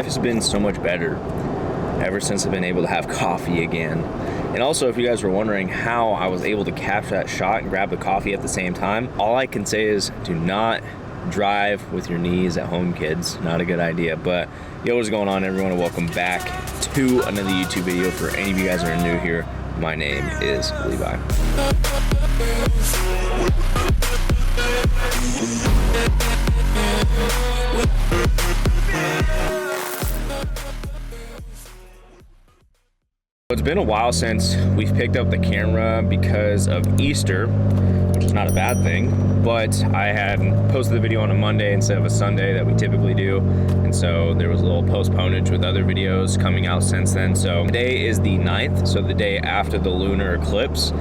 has been so much better ever since I've been able to have coffee again. And also, if you guys were wondering how I was able to capture that shot and grab the coffee at the same time, all I can say is do not drive with your knees at home, kids. Not a good idea. But yo, what's going on, everyone, and welcome back to another YouTube video. For any of you guys that are new here, my name is Levi. It's been a while since we've picked up the camera because of Easter, which is not a bad thing, but I had posted the video on a Monday instead of a Sunday that we typically do, and so there was a little postponage with other videos coming out since then. So today is the 9th, so the day after the lunar eclipse,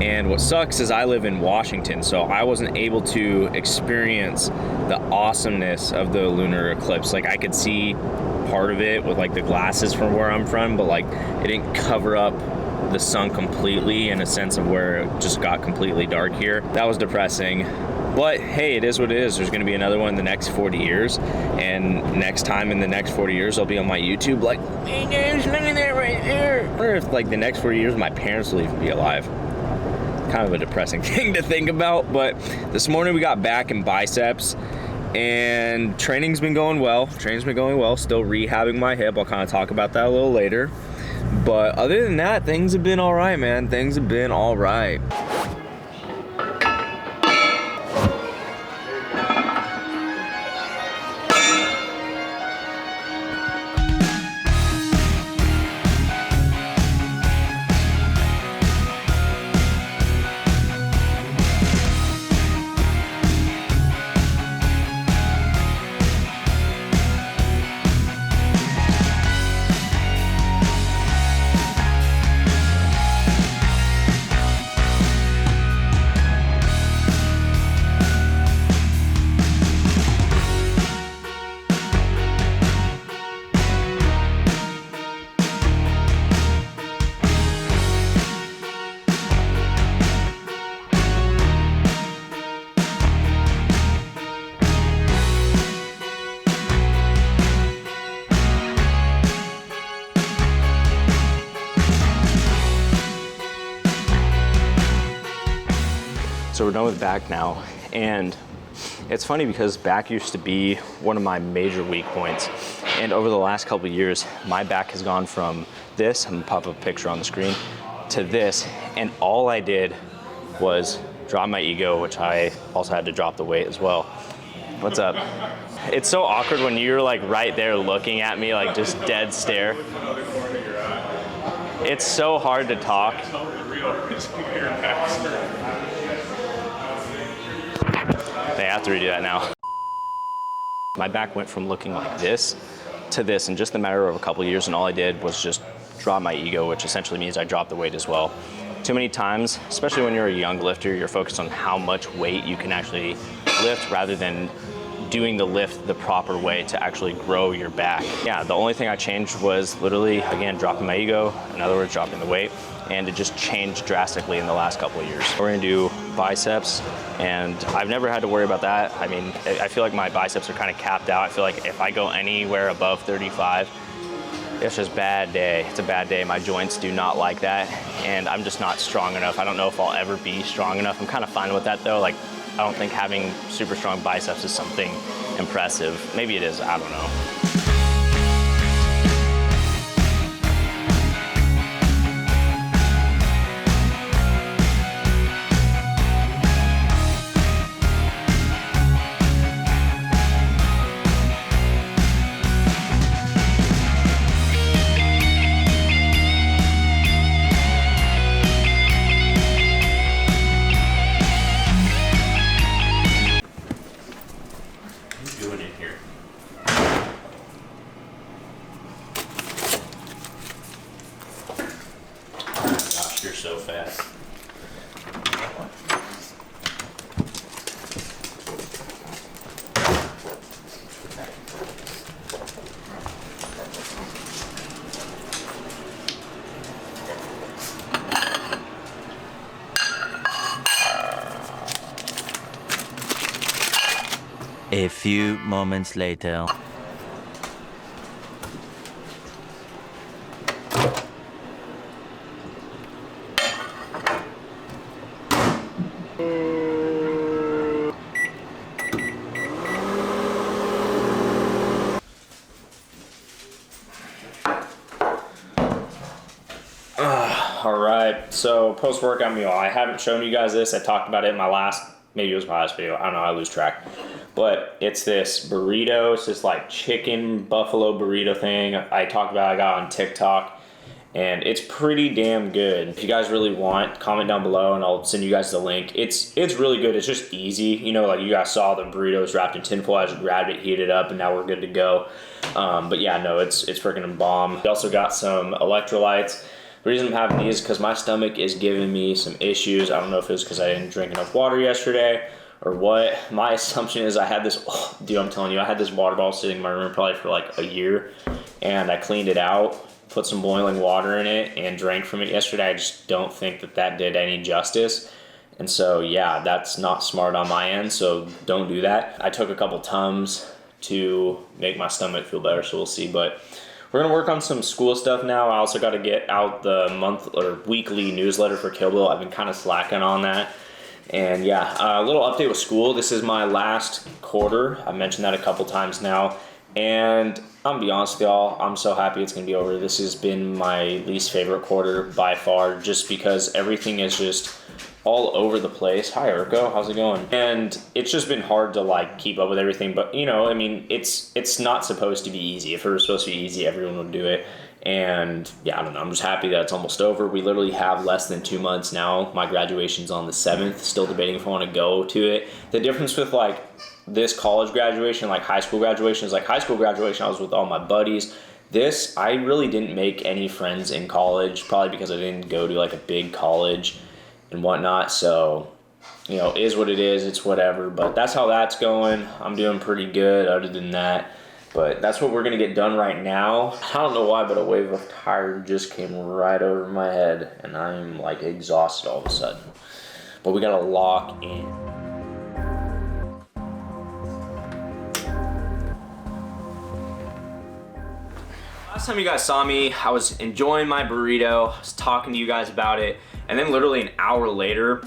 and what sucks is I live in Washington, so I wasn't able to experience the awesomeness of the lunar eclipse. Like, I could see part of it with like the glasses from where I'm from, but like it didn't cover up the sun completely in a sense of where it just got completely dark here. That was depressing, but hey, it is what it is. There's going to be another one in the next 40 years, and next time in the next 40 years I'll be on my YouTube like, hey guys, look at that right there. I wonder if like the next 40 years my parents will even be alive. Kind of a depressing thing to think about. But this morning we got back in biceps, and training's been going well. Still rehabbing my hip. I'll kind of talk about that a little later. But other than that, things have been all right, man. Things have been all right. So we're done with back now, and it's funny because back used to be one of my major weak points, and over the last couple of years my back has gone from this, I'm gonna pop up a picture on the screen, to this, and all I did was drop my ego, which I also had to drop the weight as well. What's up? It's so awkward when you're like right there looking at me, like just dead stare. It's so hard to talk. They have to redo that now. My back went from looking like this to this in just a matter of a couple of years, and all I did was just drop my ego, which essentially means I dropped the weight as well. Too many times, especially when you're a young lifter, you're focused on how much weight you can actually lift rather than doing the lift the proper way to actually grow your back. Yeah, the only thing I changed was literally, again, dropping my ego, in other words, dropping the weight, and it just changed drastically in the last couple of years. We're gonna do biceps, and I've never had to worry about that. I mean, I feel like my biceps are kind of capped out. I feel like if I go anywhere above 35, it's just bad day. It's a bad day. My joints do not like that, and I'm just not strong enough. I don't know if I'll ever be strong enough. I'm kind of fine with that though. Like, I don't think having super strong biceps is something impressive. Maybe it is, I don't know. You're so fast. A few moments later. So post-workout meal, I haven't shown you guys this. I talked about it in my last, maybe it was my last video. I don't know, I lose track. But it's this burrito. It's this like chicken buffalo burrito thing I talked about, I got on TikTok. And it's pretty damn good. If you guys really want, comment down below and I'll send you guys the link. It's really good. It's just easy. You know, like you guys saw the burritos wrapped in tinfoil. I just grabbed it, heated it up, and now we're good to go. But yeah, no, it's freaking bomb. We also got some electrolytes. The reason I'm having these is because my stomach is giving me some issues. I don't know if it was because I didn't drink enough water yesterday or what. My assumption is I had this, dude, I'm telling you, I had this water bottle sitting in my room probably for like a year, and I cleaned it out, put some boiling water in it, and drank from it yesterday. I just don't think that did any justice. And so, yeah, that's not smart on my end, so don't do that. I took a couple Tums to make my stomach feel better, so we'll see. But we're gonna work on some school stuff now. I also gotta get out the month or weekly newsletter for Kill Bill. I've been kind of slacking on that. And yeah, a little update with school. This is my last quarter. I mentioned that a couple times now. And I'm gonna be honest with y'all, I'm so happy it's gonna be over. This has been my least favorite quarter by far, just because everything is just all over the place. Hi Urko, how's it going? And it's just been hard to like keep up with everything, but you know, I mean, it's not supposed to be easy. If it was supposed to be easy, everyone would do it. And yeah, I don't know, I'm just happy that it's almost over. We literally have less than 2 months now. My graduation's on the 7th, still debating if I wanna go to it. The difference with like this college graduation, like high school graduation, is like high school graduation, I was with all my buddies. This, I really didn't make any friends in college, probably because I didn't go to like a big college and whatnot. So, you know, is what it is, it's whatever. But that's how that's going. I'm doing pretty good other than that. But that's what we're gonna get done right now. I don't know why, but a wave of tired just came right over my head and I'm like exhausted all of a sudden. But we gotta lock in. Last time you guys saw me, I was enjoying my burrito, I was talking to you guys about it, and then literally an hour later,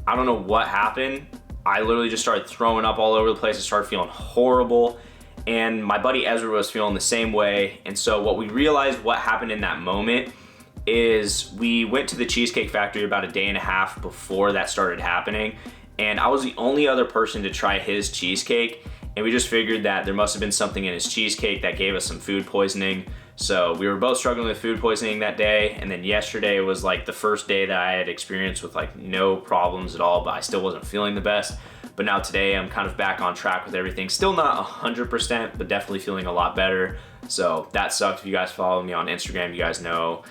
I don't know what happened. I literally just started throwing up all over the place. I started feeling horrible, and my buddy Ezra was feeling the same way. And so what we realized what happened in that moment is we went to the Cheesecake Factory about a day and a half before that started happening, and I was the only other person to try his cheesecake, and we just figured that there must have been something in his cheesecake that gave us some food poisoning. So we were both struggling with food poisoning that day, and then yesterday was like the first day that I had experienced with like no problems at all, but I still wasn't feeling the best. But now today I'm kind of back on track with everything. Still not 100%, but definitely feeling a lot better. So that sucked. If you guys follow me on Instagram, you guys know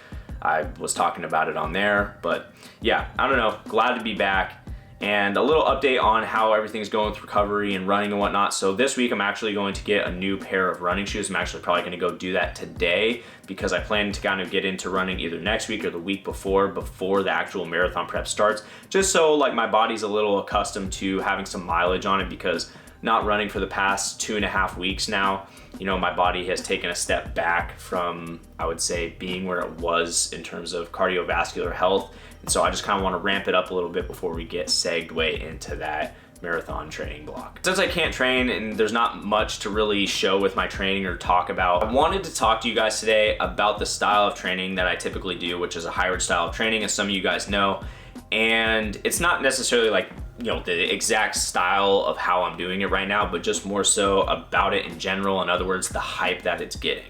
I was talking about it on there. But yeah, I don't know, glad to be back. And a little update on how everything's going with recovery and running and whatnot. So this week I'm actually going to get a new pair of running shoes. I'm actually probably gonna go do that today because I plan to kind of get into running either next week or the week before the actual marathon prep starts. Just so like my body's a little accustomed to having some mileage on it, because not running for the past 2.5 weeks now, you know, my body has taken a step back from, I would say, being where it was in terms of cardiovascular health. And so I just kind of want to ramp it up a little bit before we get segued into that marathon training block. Since I can't train and there's not much to really show with my training or talk about, I wanted to talk to you guys today about the style of training that I typically do, which is a hybrid style of training, as some of you guys know. And it's not necessarily like, you know, the exact style of how I'm doing it right now, but just more so about it in general. In other words, the hype that it's getting.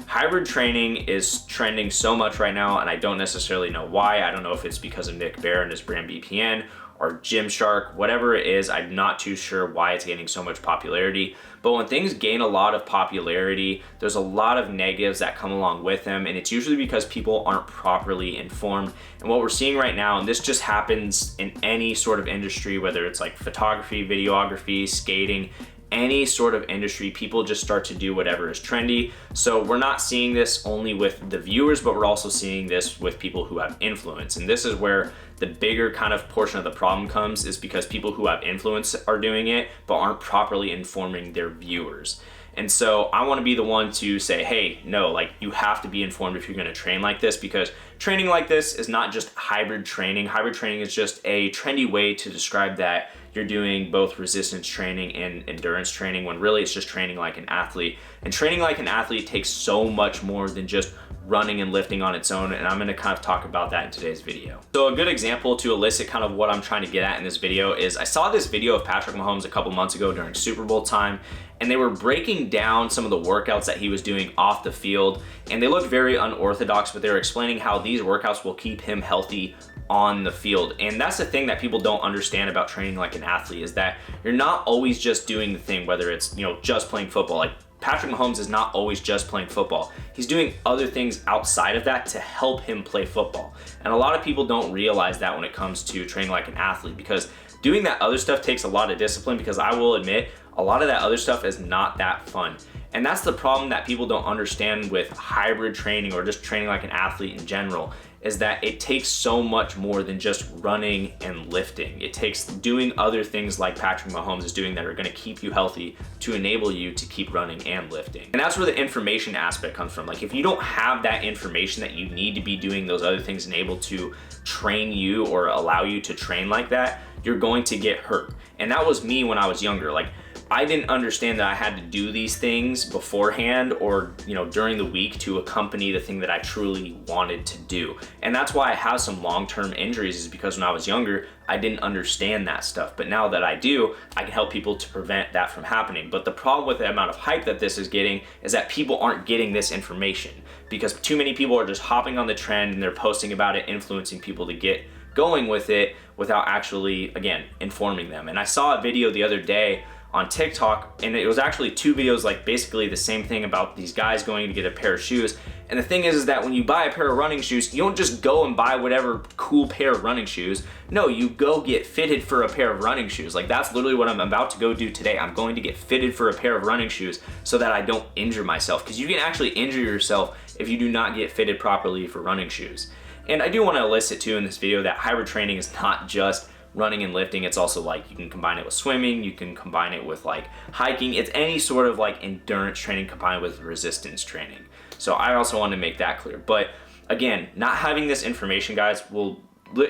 Hybrid training is trending so much right now, and I don't necessarily know why. I don't know if it's because of Nick Bare and his brand BPN or Gymshark, whatever it is. I'm not too sure why it's gaining so much popularity. But when things gain a lot of popularity, there's a lot of negatives that come along with them, and it's usually because people aren't properly informed. And what we're seeing right now, and this just happens in any sort of industry, whether it's like photography, videography, skating, any sort of industry, people just start to do whatever is trendy. So we're not seeing this only with the viewers, but we're also seeing this with people who have influence. And this is where the bigger kind of portion of the problem comes, is because people who have influence are doing it, but aren't properly informing their viewers. And so I want to be the one to say, hey, no, like you have to be informed if you're going to train like this, because training like this is not just hybrid training. Hybrid training is just a trendy way to describe that you're doing both resistance training and endurance training, when really it's just training like an athlete. And training like an athlete takes so much more than just running and lifting on its own, and I'm gonna kind of talk about that in today's video. So a good example to elicit kind of what I'm trying to get at in this video is I saw this video of Patrick Mahomes a couple months ago during Super Bowl time, and they were breaking down some of the workouts that he was doing off the field, and they looked very unorthodox, but they were explaining how these workouts will keep him healthy on the field. And that's the thing that people don't understand about training like an athlete, is that you're not always just doing the thing, whether it's, you know, just playing football. Like Patrick Mahomes is not always just playing football. He's doing other things outside of that to help him play football. And a lot of people don't realize that when it comes to training like an athlete, because doing that other stuff takes a lot of discipline, because I will admit, a lot of that other stuff is not that fun. And that's the problem that people don't understand with hybrid training or just training like an athlete in general, is that it takes so much more than just running and lifting. It takes doing other things like Patrick Mahomes is doing that are gonna keep you healthy to enable you to keep running and lifting. And that's where the information aspect comes from. Like if you don't have that information that you need to be doing those other things and able to train you or allow you to train like that, you're going to get hurt. And that was me when I was younger. Like I didn't understand that I had to do these things beforehand or, you know, during the week to accompany the thing that I truly wanted to do. And that's why I have some long-term injuries, is because when I was younger, I didn't understand that stuff. But now that I do, I can help people to prevent that from happening. But the problem with the amount of hype that this is getting is that people aren't getting this information, because too many people are just hopping on the trend and they're posting about it, influencing people to get going with it without actually, again, informing them. And I saw a video the other day on TikTok, and it was actually two videos like basically the same thing about these guys going to get a pair of shoes. And the thing is that when you buy a pair of running shoes, you don't just go and buy whatever cool pair of running shoes. No, you go get fitted for a pair of running shoes. Like that's literally what I'm about to go do today. I'm going to get fitted for a pair of running shoes so that I don't injure myself, because you can actually injure yourself if you do not get fitted properly for running shoes. And I do want to elicit too in this video that hybrid training is not just running and lifting. It's also like you can combine it with swimming, you can combine it with like hiking. It's any sort of like endurance training combined with resistance training. So I also want to make that clear. But again, not having this information, guys,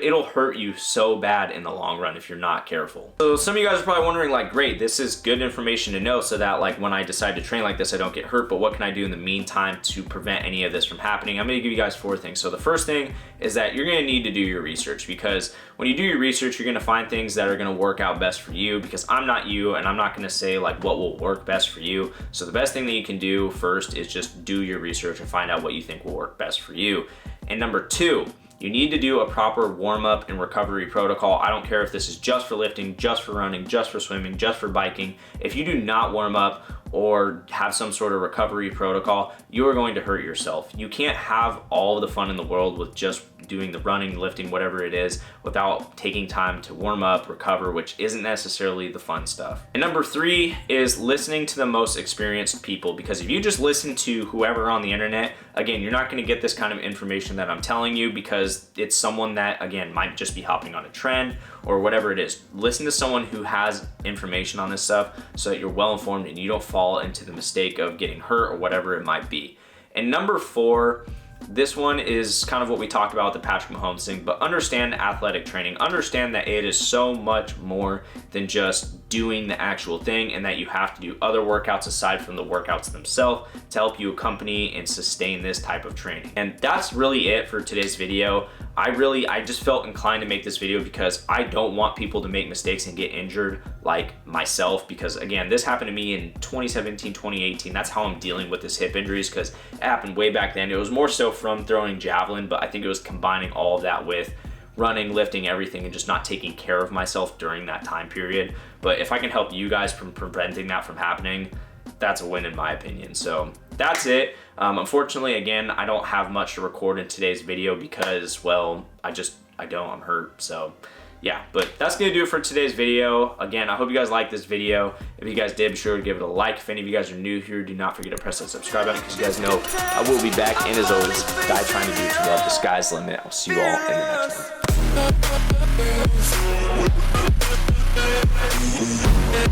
it'll hurt you so bad in the long run if you're not careful. So some of you guys are probably wondering like, great, this is good information to know so that like when I decide to train like this, I don't get hurt, but what can I do in the meantime to prevent any of this from happening? I'm gonna give you guys 4 things. So the first thing is that you're gonna need to do your research, because when you do your research, you're gonna find things that are gonna work out best for you, because I'm not you and I'm not gonna say like what will work best for you. So the best thing that you can do first is just do your research and find out what you think will work best for you. And number 2, you need to do a proper warm-up and recovery protocol. I don't care if this is just for lifting, just for running, just for swimming, just for biking. If you do not warm up or have some sort of recovery protocol, you are going to hurt yourself. You can't have all of the fun in the world with just doing the running, lifting, whatever it is, without taking time to warm up, recover, which isn't necessarily the fun stuff. And number 3 is listening to the most experienced people, because if you just listen to whoever on the internet, again, you're not gonna get this kind of information that I'm telling you, because it's someone that, again, might just be hopping on a trend or whatever it is. Listen to someone who has information on this stuff so that you're well informed and you don't fall into the mistake of getting hurt or whatever it might be. And number 4, this one is kind of what we talked about with the Patrick Mahomes thing, but understand athletic training. Understand that it is so much more than just doing the actual thing, and that you have to do other workouts aside from the workouts themselves to help you accompany and sustain this type of training. And that's really it for today's video. I just felt inclined to make this video because I don't want people to make mistakes and get injured like myself, because again, this happened to me in 2017, 2018. That's how I'm dealing with this hip injuries, because it happened way back then. It was more so from throwing javelin, but I think it was combining all of that with running, lifting, everything, and just not taking care of myself during that time period. But if I can help you guys from preventing that from happening, that's a win in my opinion. So that's it. Unfortunately, again, I don't have much to record in today's video because, well, I'm hurt. So yeah, but that's gonna do it for today's video. Again, I hope you guys liked this video. If you guys did, be sure to give it a like. If any of you guys are new here, do not forget to press that subscribe button, because you guys know I will be back. And as always, guy trying to do what you love. The sky's the limit. I'll see you all in the next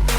one.